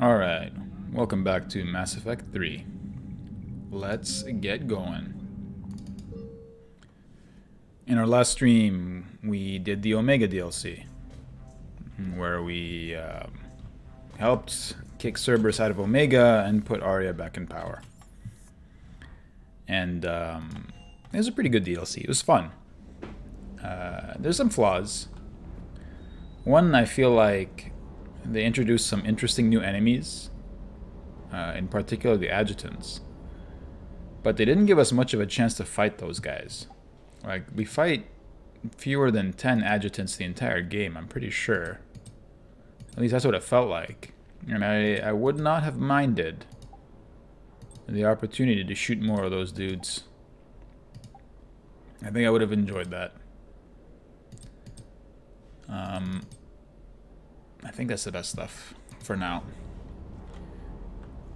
Alright, welcome back to Mass Effect 3. Let's get going. In our last stream, we did the Omega DLC, where we helped kick Cerberus out of Omega and put Arya back in power. And it was a pretty good DLC. It was fun. There's some flaws. One, I feel like they introduced some interesting new enemies, in particular the adjutants. But they didn't give us much of a chance to fight those guys. Like, we fight fewer than 10 adjutants the entire game, I'm pretty sure. At least that's what it felt like. And I would not have minded the opportunity to shoot more of those dudes. I think I would have enjoyed that. I think that's the best stuff for now.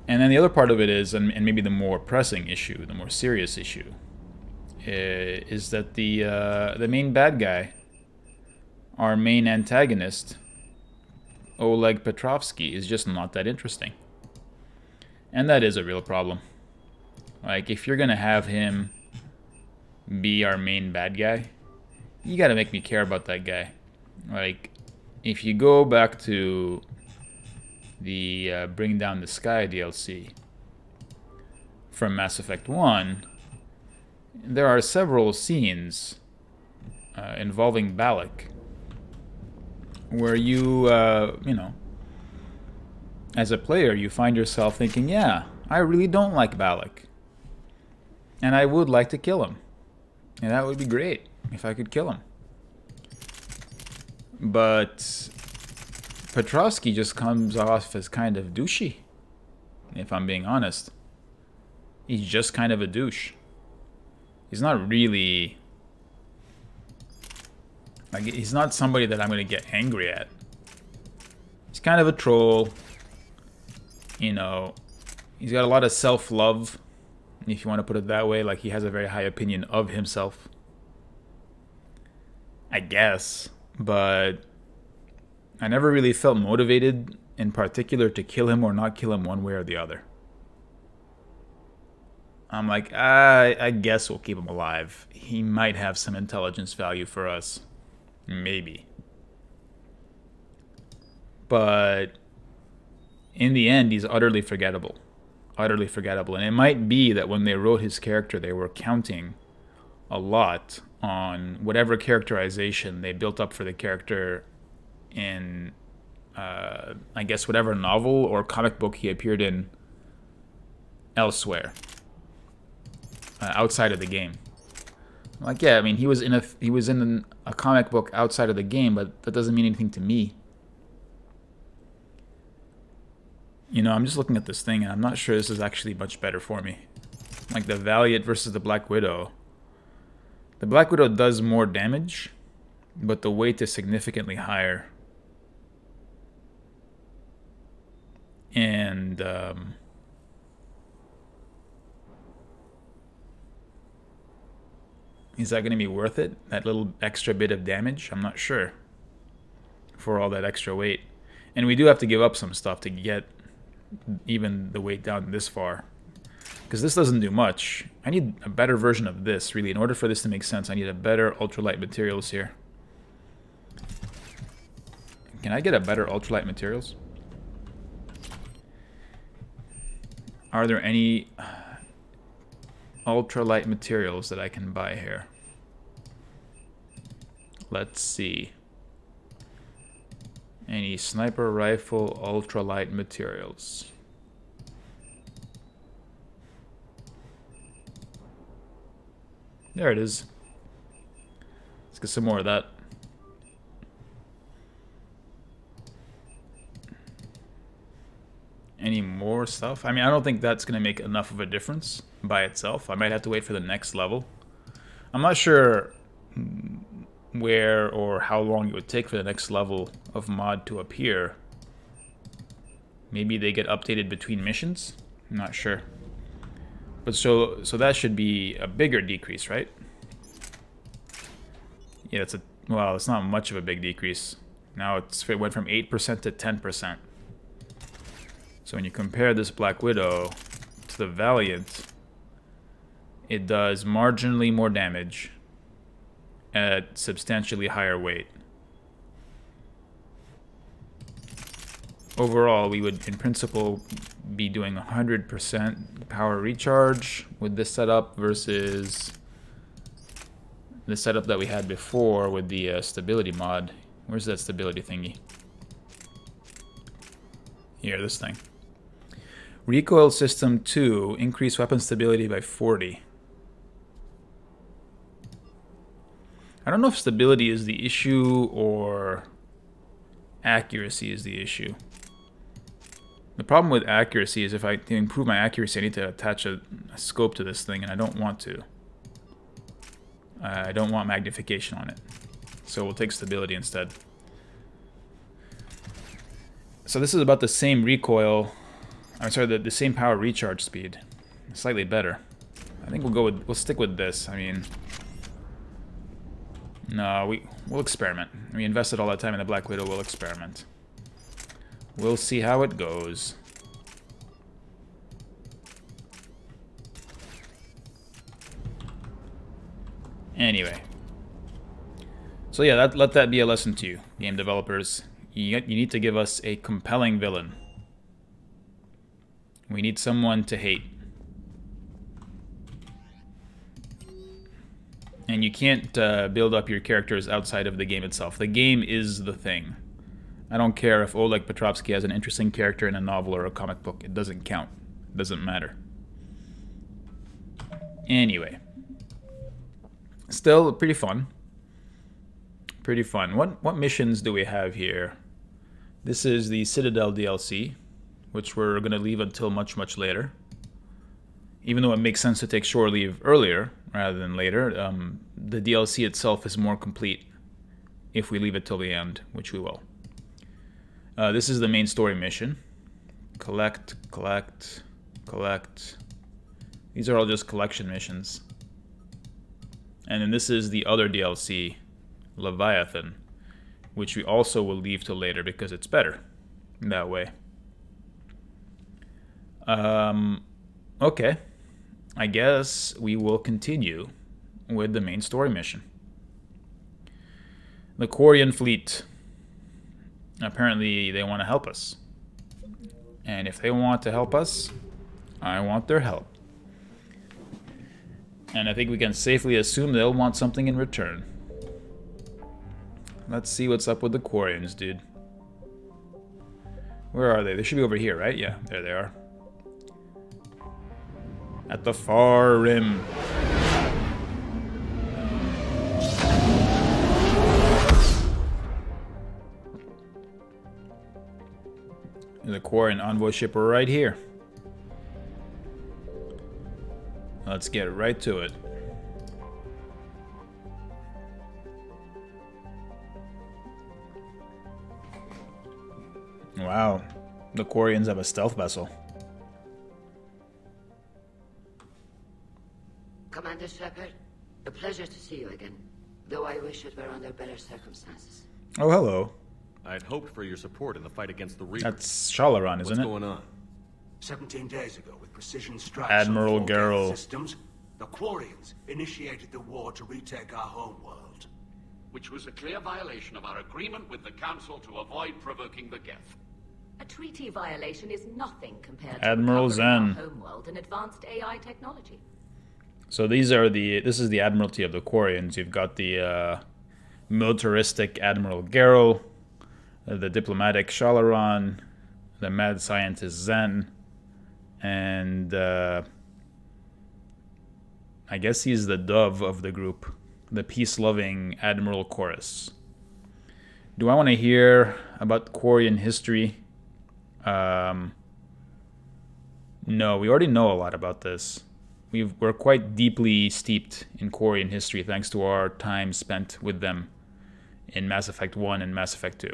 And then the other part of it is, and maybe the more pressing issue, the more serious issue, is that the main bad guy, our main antagonist, Oleg Petrovsky, is just not that interesting. And that is a real problem. Like, if you're gonna have him be our main bad guy, you gotta make me care about that guy. Like, if you go back to the Bring Down the Sky DLC from Mass Effect 1, there are several scenes involving Balak where you know, as a player, you find yourself thinking, yeah, I really don't like Balak. And I would like to kill him. And that would be great if I could kill him. But Petrovsky just comes off as kind of douchey, if I'm being honest. He's just kind of a douche. He's not really... like, he's not somebody that I'm going to get angry at. He's kind of a troll. You know, he's got a lot of self-love, if you want to put it that way. Like, he has a very high opinion of himself, I guess. But I never really felt motivated in particular to kill him or not kill him one way or the other. I'm like, I guess we'll keep him alive. He might have some intelligence value for us. Maybe. But in the end, he's utterly forgettable. Utterly forgettable. And it might be that when they wrote his character, they were counting a lot on whatever characterization they built up for the character in, I guess, whatever novel or comic book he appeared in elsewhere, outside of the game. Like, yeah, I mean, he was in a comic book outside of the game, but that doesn't mean anything to me. You know, I'm just looking at this thing, and I'm not sure this is actually much better for me. Like, the Valiant versus the Black Widow. The Black Widow does more damage, but the weight is significantly higher. And is that going to be worth it? That little extra bit of damage? I'm not sure. For all that extra weight. And we do have to give up some stuff to get even the weight down this far. Because this doesn't do much. I need a better version of this, really. In order for this to make sense, I need a better ultralight materials here. Can I get a better ultralight materials? Are there any ultralight materials that I can buy here? Let's see. Any sniper rifle ultralight materials? There it is. Let's get some more of that. Any more stuff? I mean, I don't think that's going to make enough of a difference by itself. I might have to wait for the next level. I'm not sure where or how long it would take for the next level of mod to appear. Maybe they get updated between missions? I'm not sure. But so that should be a bigger decrease, right? Yeah, it's well, it's not much of a big decrease. Now it went from 8% to 10%. So when you compare this Black Widow to the Valiant, it does marginally more damage at substantially higher weight. Overall, we would, in principle, be doing 100% power recharge with this setup versus the setup that we had before with the stability mod. Where's that stability thingy? Here, this thing. Recoil system 2, increase weapon stability by 40. I don't know if stability is the issue or accuracy is the issue. The problem with accuracy is if I to improve my accuracy, I need to attach a scope to this thing, and I don't want to. I don't want magnification on it. So we'll take stability instead. So this is about the same recoil. I'm sorry, the same power recharge speed. Slightly better. I think we'll stick with this. I mean, no, we'll experiment. We invested all that time in the Black Widow, we'll experiment. We'll see how it goes. Anyway. So yeah, let that be a lesson to you, game developers. You need to give us a compelling villain. We need someone to hate. And you can't build up your characters outside of the game itself. The game is the thing. I don't care if Oleg Petrovsky has an interesting character in a novel or a comic book. It doesn't count. It doesn't matter. Anyway. Still pretty fun. Pretty fun. What missions do we have here? This is the Citadel DLC, which we're going to leave until much, much later. Even though it makes sense to take shore leave earlier rather than later, the DLC itself is more complete if we leave it till the end, which we will. This is the main story mission. Collect, collect, collect. These are all just collection missions. And then this is the other DLC, Leviathan, which we also will leave till later because it's better that way. Okay. I guess we will continue with the main story mission. The Quarian fleet. Apparently they want to help us. And if they want to help us, I want their help. And I think we can safely assume they'll want something in return. Let's see what's up with the Quarians, dude. Where are they? They should be over here, right? Yeah, there they are. At the far rim. The Quarian envoy ship right here. Let's get right to it. Wow, the Quarians have a stealth vessel. Commander Shepard, a pleasure to see you again, though I wish it were under better circumstances. Oh, hello. I'd hoped for your support in the fight against the Reapers. That's Shalaran, isn't it? What's going on? 17 days ago, with precision strikes Admiral on 4 Geralt. systems, the Quarians initiated the war to retake our homeworld. Which was a clear violation of our agreement with the Council to avoid provoking the Geth. A treaty violation is nothing compared Admiral to recovering Zen. our homeworld and advanced AI technology. So this is the Admiralty of the Quarians. You've got the militaristic Admiral Geralt, the diplomatic Shalaran, the mad scientist Zen, and I guess he's the dove of the group, the peace-loving Admiral Chorus. Do I want to hear about Quarian history? No, we already know a lot about this. We're quite deeply steeped in Quarian history thanks to our time spent with them in Mass Effect 1 and Mass Effect 2.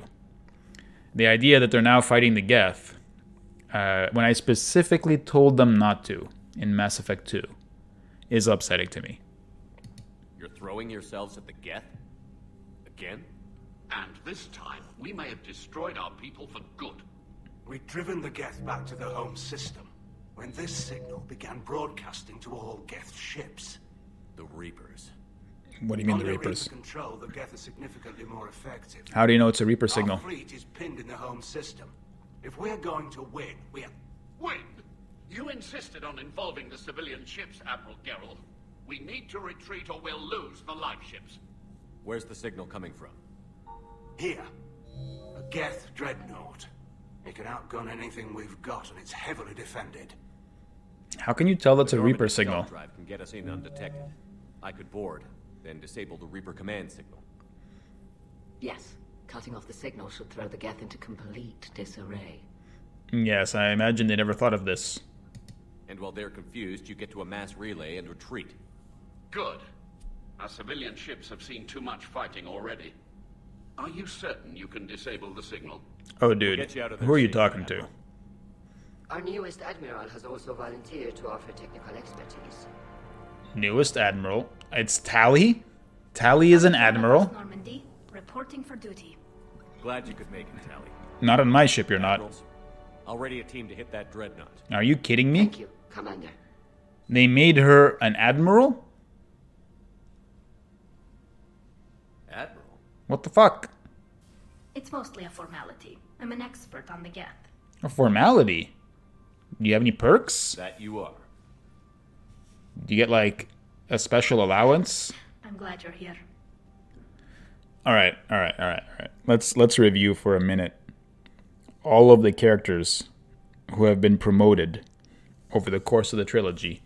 The idea that they're now fighting the Geth, when I specifically told them not to in Mass Effect 2, is upsetting to me. You're throwing yourselves at the Geth? Again? And this time, we may have destroyed our people for good. We'd driven the Geth back to the home system when this signal began broadcasting to all Geth ships. The Reapers. What do you mean the Under Reapers? Reaper control, the Geth are significantly more effective. How do you know it's a Reaper Our signal? fleet is pinned in the home system. If we're going to win, we're... Win! You insisted on involving the civilian ships, Admiral Geralt. We need to retreat or we'll lose the live ships. Where's the signal coming from? Here. A Geth dreadnought. It can outgun anything we've got, and it's heavily defended. How can you tell that's The a Reaper Normandy signal? stealth drive can get us in undetected. I could board, then disable the Reaper command signal. Yes. Cutting off the signal should throw the Geth into complete disarray. Yes, I imagine they never thought of this. And while they're confused, you get to a mass relay and retreat. Good. Our civilian ships have seen too much fighting already. Are you certain you can disable the signal? Oh, dude. get you out of there Who are you safe, talking to? Admiral. Our newest admiral has also volunteered to offer technical expertise. Newest Admiral. It's Tally? Tally is an Admiral? Normandy, reporting for duty. Glad you could make it, Tally. Not on my ship, you're not. Admirals, already a team to hit that dreadnought. Are you kidding me? Thank you, Commander. They made her an Admiral? Admiral? What the fuck? It's mostly a formality. I'm an expert on the Geth. A formality? Do you have any perks? That you are. Do you get, like, a special allowance? I'm glad you're here. Alright. Let's review for a minute all of the characters who have been promoted over the course of the trilogy,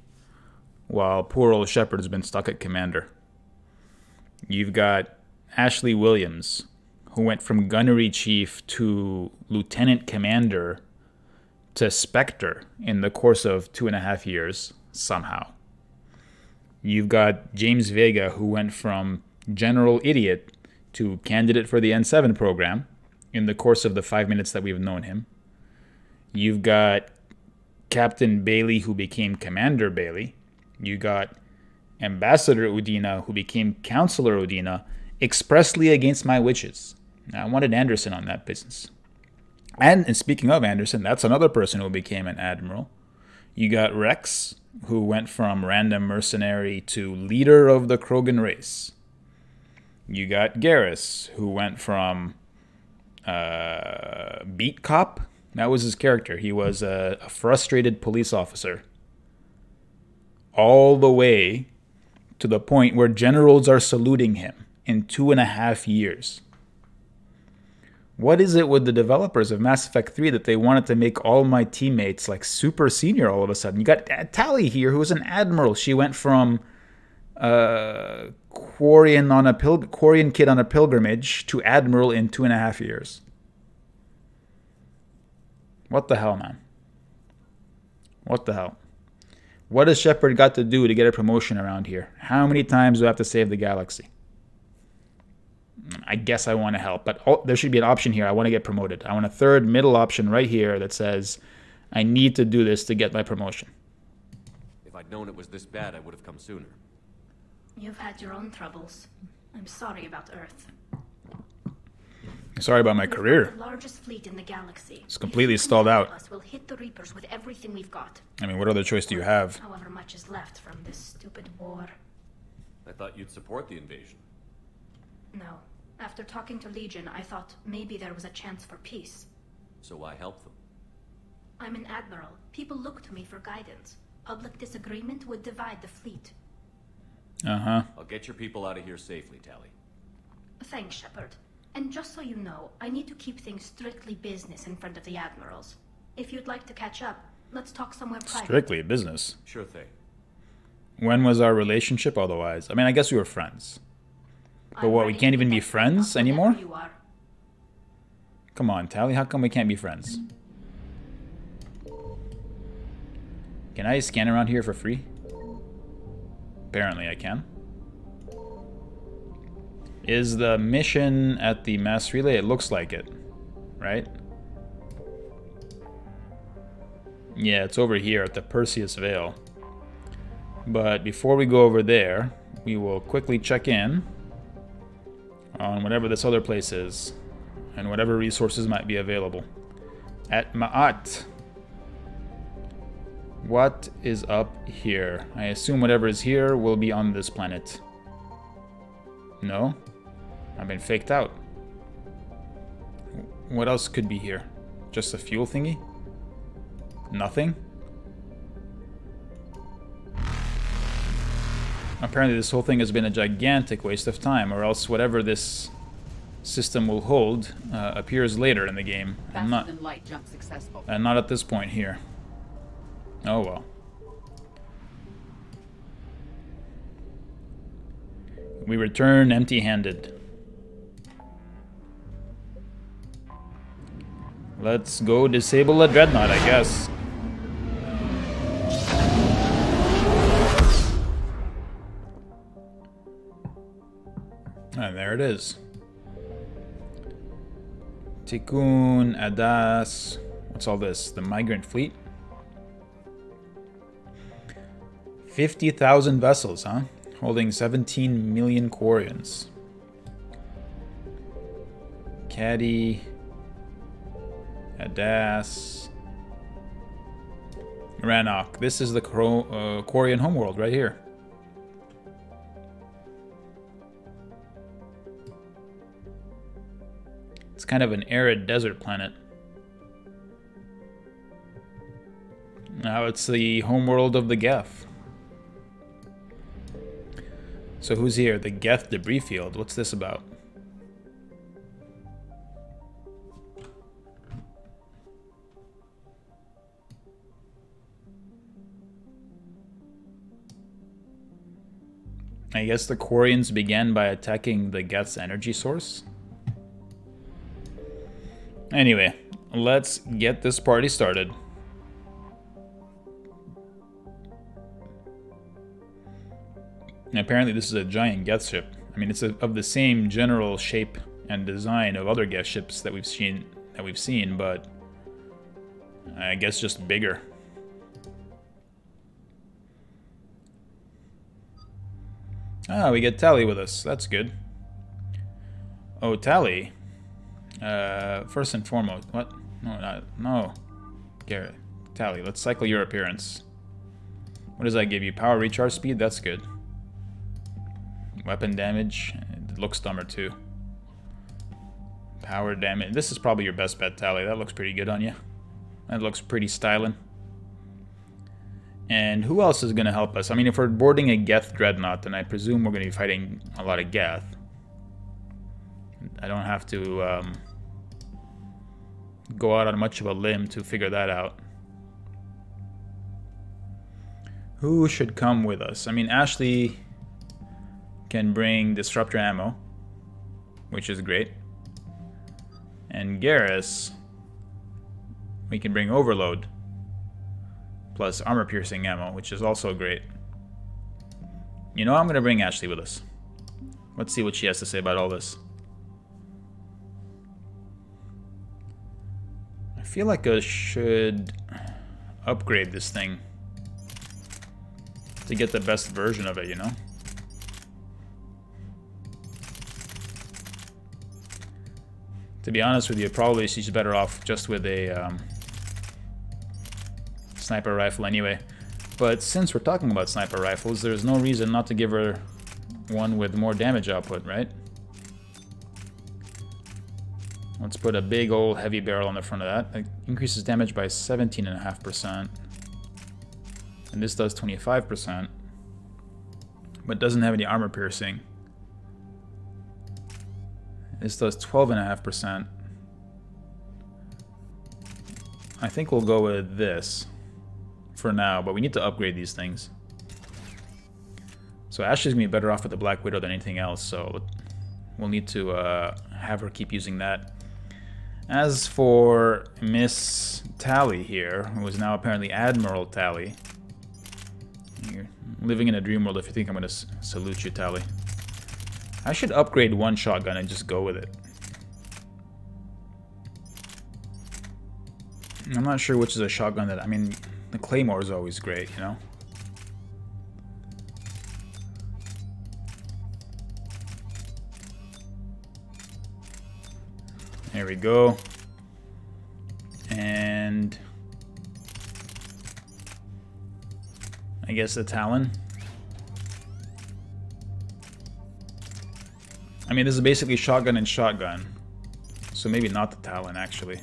while poor old Shepard has been stuck at Commander. You've got Ashley Williams, who went from Gunnery Chief to Lieutenant Commander to Spectre in the course of 2.5 years, somehow. You've got James Vega, who went from General Idiot to candidate for the N7 program in the course of the 5 minutes that we've known him. You've got Captain Bailey, who became Commander Bailey. You got Ambassador Udina, who became Counselor Udina, expressly against my wishes. Now, I wanted Anderson on that business. And speaking of Anderson, that's another person who became an admiral. You got Rex, who went from random mercenary to leader of the Krogan race. You got Garrus, who went from beat cop. That was his character. He was a frustrated police officer. All the way to the point where generals are saluting him in 2.5 years. What is it with the developers of Mass Effect 3 that they wanted to make all my teammates like super senior all of a sudden? You got Tally here, who was an admiral. She went from Quarian kid on a pilgrimage to admiral in 2.5 years. What the hell, man? What the hell? What has Shepard got to do to get a promotion around here? How many times do I have to save the galaxy? I guess I want to help, but there should be an option here. I want to get promoted. I want a third middle option right here that says I need to do this to get my promotion. If I'd known it was this bad, I would have come sooner. You've had your own troubles. I'm sorry about Earth. Sorry about my career. The largest fleet in the galaxy. It's completely stalled out. Us will hit the Reapers with everything we've got. I mean, what other choice do you have? However much is left from this stupid war. I thought you'd support the invasion. No. After talking to Legion, I thought maybe there was a chance for peace. So why help them? I'm an admiral. People look to me for guidance. Public disagreement would divide the fleet. Uh-huh. I'll get your people out of here safely, Tally. Thanks, Shepard. And just so you know, I need to keep things strictly business in front of the admirals. If you'd like to catch up, let's talk somewhere private. Strictly business. Sure thing. When was our relationship otherwise? I mean, I guess we were friends. But what, we can't even be friends anymore? You are. Come on, Tally, how come we can't be friends? Can I scan around here for free? Apparently I can. Is the mission at the mass relay? It looks like it, right? Yeah, it's over here at the Perseus Vale. But before we go over there, we will quickly check in on whatever this other place is and whatever resources might be available. At Ma'at. What is up here? I assume whatever is here will be on this planet. No? I've been faked out. What else could be here? Just a fuel thingy? Nothing? Apparently this whole thing has been a gigantic waste of time, or else whatever this system will hold appears later in the game. And not at this point here. Oh well. We return empty-handed. Let's go disable the dreadnought, I guess. And there it is. Tikkun, Adas. What's all this? The migrant fleet? 50,000 vessels, huh? Holding 17 million Quarians. Caddy. Adas. Rannoch. This is the Quarian homeworld right here. It's kind of an arid desert planet. Now it's the homeworld of the Geth. So who's here? The Geth debris field. What's this about? I guess the Quarians began by attacking the Geth's energy source. Anyway, let's get this party started. And apparently this is a giant Geth ship. I mean, it's of the same general shape and design of other Geth ships that we've seen, but I guess just bigger. Ah, we get Tally with us. That's good. Oh, Tally. First and foremost, what? No. Garrett, Tally, let's cycle your appearance. What does that give you? Power recharge speed? That's good. Weapon damage. It looks dumber too. Power damage. This is probably your best bet, Tally. That looks pretty good on you. That looks pretty styling. And who else is going to help us? I mean, if we're boarding a Geth dreadnought, then I presume we're going to be fighting a lot of Geth. I don't have to go out on much of a limb to figure that out. Who should come with us? I mean, Ashley can bring disruptor ammo, which is great. And Garrus, we can bring overload, plus armor piercing ammo, which is also great. You know, I'm going to bring Ashley with us. Let's see what she has to say about all this. I feel like I should upgrade this thing to get the best version of it, you know? To be honest with you, probably she's better off just with a sniper rifle anyway. But since we're talking about sniper rifles, there's no reason not to give her one with more damage output, right? Let's put a big old heavy barrel on the front of that. It increases damage by 17.5%. And this does 25%. But doesn't have any armor piercing. This does 12.5%. I think we'll go with this for now, but we need to upgrade these things. So Ashley's gonna be better off with the Black Widow than anything else, so we'll need to have her keep using that. As for Miss Tally here, who is now apparently Admiral Tally. You're living in a dream world if you think I'm gonna salute you, Tally. I should upgrade one shotgun and just go with it. I'm not sure which is a shotgun that... I mean, the Claymore is always great, you know? There we go. And I guess the Talon. I mean, this is basically shotgun and shotgun. So maybe not the Talon, actually.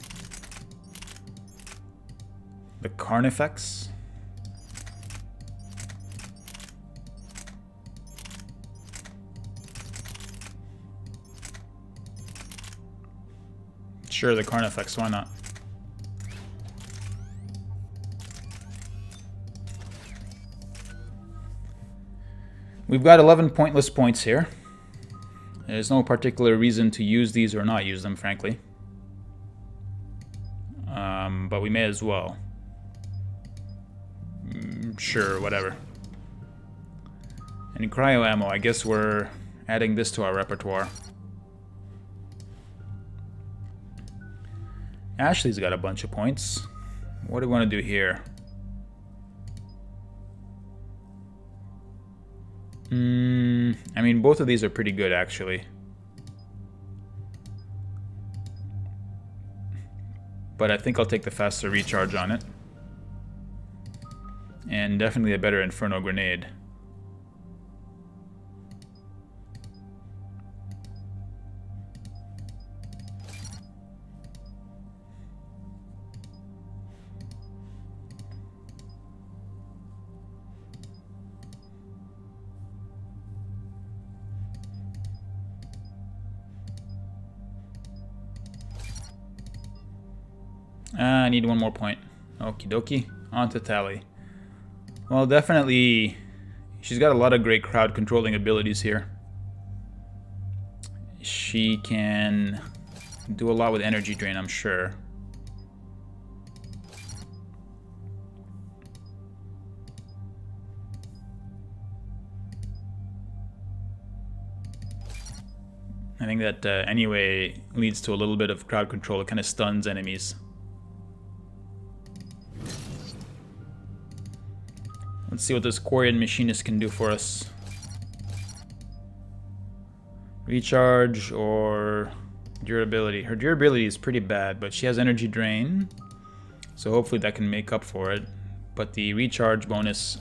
The Carnifex. Sure, the Carnifex, why not? We've got 11 pointless points here. There's no particular reason to use these or not use them, frankly. But we may as well. Sure, whatever. And cryo ammo, I guess we're adding this to our repertoire. Ashley's got a bunch of points. What do we want to do here? I mean, both of these are pretty good, actually. But I think I'll take the faster recharge on it. And definitely a better Inferno grenade. I need one more point. Okie dokie. On to Tally. Well, definitely, she's got a lot of great crowd controlling abilities here. She can do a lot with energy drain, I'm sure. I think that anyway leads to a little bit of crowd control. It kind of stuns enemies. Let's see what this Quarian machinist can do for us. Recharge or durability. Her durability is pretty bad, but she has energy drain. So hopefully that can make up for it. But the recharge bonus,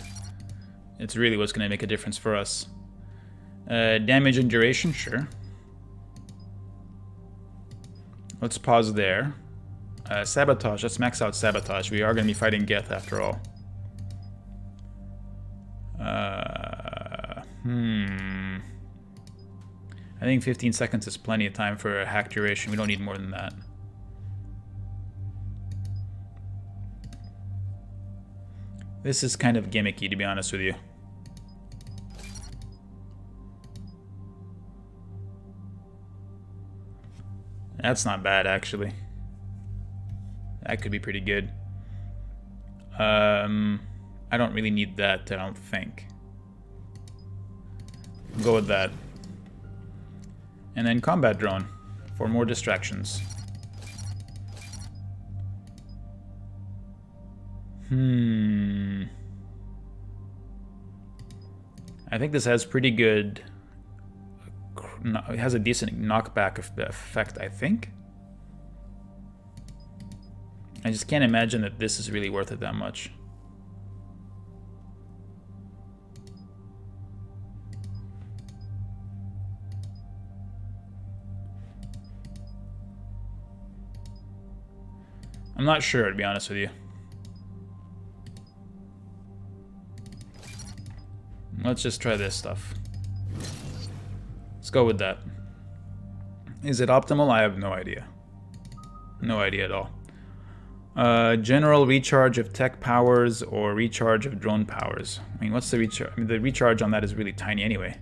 it's really what's going to make a difference for us. Damage and duration, sure. Let's pause there. Sabotage, let's max out Sabotage. We are going to be fighting Geth after all. I think 15 seconds is plenty of time for a hack duration. We don't need more than that. This is kind of gimmicky, to be honest with you. That's not bad, actually. That could be pretty good. I don't really need that, I don't think. We'll go with that. And then combat drone for more distractions. I think this has pretty good... It has a decent knockback effect, I think. I just can't imagine that this is really worth it that much. I'm not sure, to be honest with you. Let's just try this stuff. Let's go with that. Is it optimal? I have no idea. No idea at all. General recharge of tech powers or recharge of drone powers. I mean, what's the recharge? I mean, the recharge on that is really tiny anyway.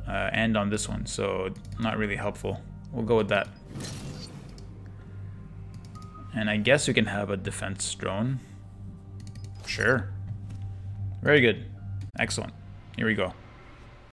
And on this one, so not really helpful. We'll go with that. And I guess we can have a defense drone. Sure. Very good. Excellent. Here we go.